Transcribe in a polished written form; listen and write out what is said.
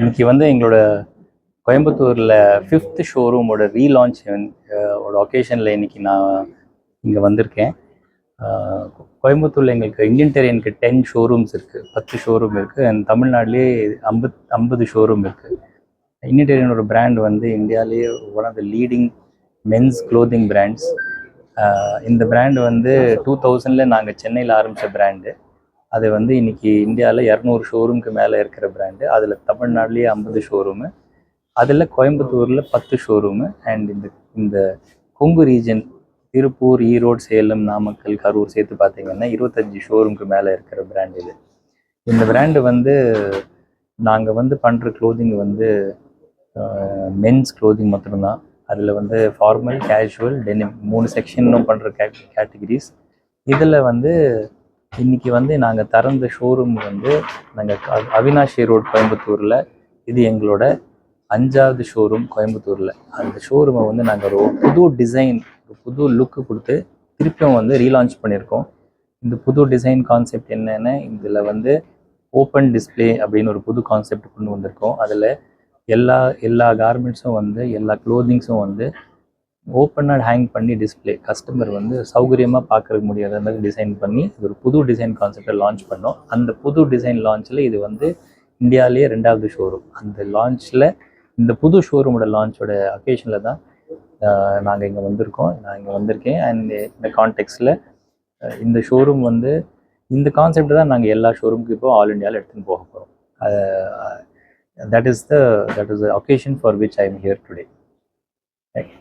இன்னைக்கு வந்து எங்களோட கோயம்புத்தூரில் 5th ஷோரூமோட ரீலான்ச் ஒரு ஒகேஷனில் இன்னைக்கு நான் இங்கே வந்திருக்கேன். கோயம்புத்தூரில் எங்களுக்கு இந்தியன் டெரியனுக்கு 10 ஷோரூம்ஸ் இருக்குது, 10 ஷோரூம் இருக்குது. அண்ட் தமிழ்நாட்டிலே 50 ஷோரூம் இருக்குது. இந்தியன் டெரியன் ஒரு பிராண்ட் வந்து இந்தியாவிலேயே one of the leading men's clothing brands. இந்த பிராண்டு வந்து 2000 நாங்கள் சென்னையில் ஆரம்பித்த பிராண்டு. அது வந்து இன்றைக்கி இந்தியாவில் 200 ஷோரூமுக்கு மேலே இருக்கிற பிராண்டு. அதில் தமிழ்நாட்டிலேயே 50 ஷோரூமு, அதில் கோயம்புத்தூரில் 10 ஷோரூமு. அண்ட் இந்த கொங்கு ரீஜன் திருப்பூர், ஈரோடு, சேலம், நாமக்கல், கரூர் சேர்த்து பார்த்திங்கன்னா 25 ஷோரூமுக்கு மேலே இருக்கிற பிராண்ட் இது. இந்த பிராண்டு வந்து நாங்கள் வந்து பண்ணுற க்ளோதிங் வந்து மென்ஸ் க்ளோதிங் மட்டும்தான். அதில் வந்து ஃபார்மல், கேஷுவல், டெனிம் 3 செக்ஷனும் பண்ணுற கேட்டகிரிஸ். இதில் வந்து இன்றைக்கி வந்து நாங்கள் திறந்த ஷோரூம் வந்து நாங்கள் அவினாஷி ரோட் கோயம்புத்தூரில். இது எங்களோட 5வது ஷோரூம் கோயம்புத்தூரில். அந்த ஷோரூமை வந்து நாங்கள் ஒரு புது டிசைன், ஒரு புது லுக்கு கொடுத்து திருப்பியும் வந்து ரீலான்ச் பண்ணியிருக்கோம். இந்த புது டிசைன் கான்செப்ட் என்னென்னா, இதில் வந்து ஓப்பன் டிஸ்பிளே அப்படின்னு ஒரு புது கான்செப்ட் கொண்டு வந்திருக்கோம். அதில் எல்லா கார்மெண்ட்ஸும் வந்து எல்லா க்ளோதிங்ஸும் வந்து ஓப்பனாக ஹேங் பண்ணி டிஸ்பிளே, கஸ்டமர் வந்து சௌகரியமாக பார்க்குறதுக்கு முடியாத மாதிரி டிசைன் பண்ணி ஒரு புது டிசைன் கான்செப்டை லான்ச் பண்ணோம். அந்த புது டிசைன் லான்ச்சில் இது வந்து இந்தியாவிலேயே 2வது ஷோரூம். அந்த லான்ச்சில் இந்த புது ஷோரூமோட லான்ச்சோட அக்கேஷனில் தான் நாங்கள் இங்கே வந்திருக்கோம். நான் இங்கே வந்திருக்கேன். அண்ட் இந்த கான்டெக்ட்ஸில் இந்த ஷோரூம் வந்து இந்த கான்செப்ட் தான் நாங்கள் எல்லா ஷோரூமுக்கு இப்போ ஆல் இண்டியாவில் எடுத்துன்னு போக போகிறோம். that is the occasion for which I am here today. Right.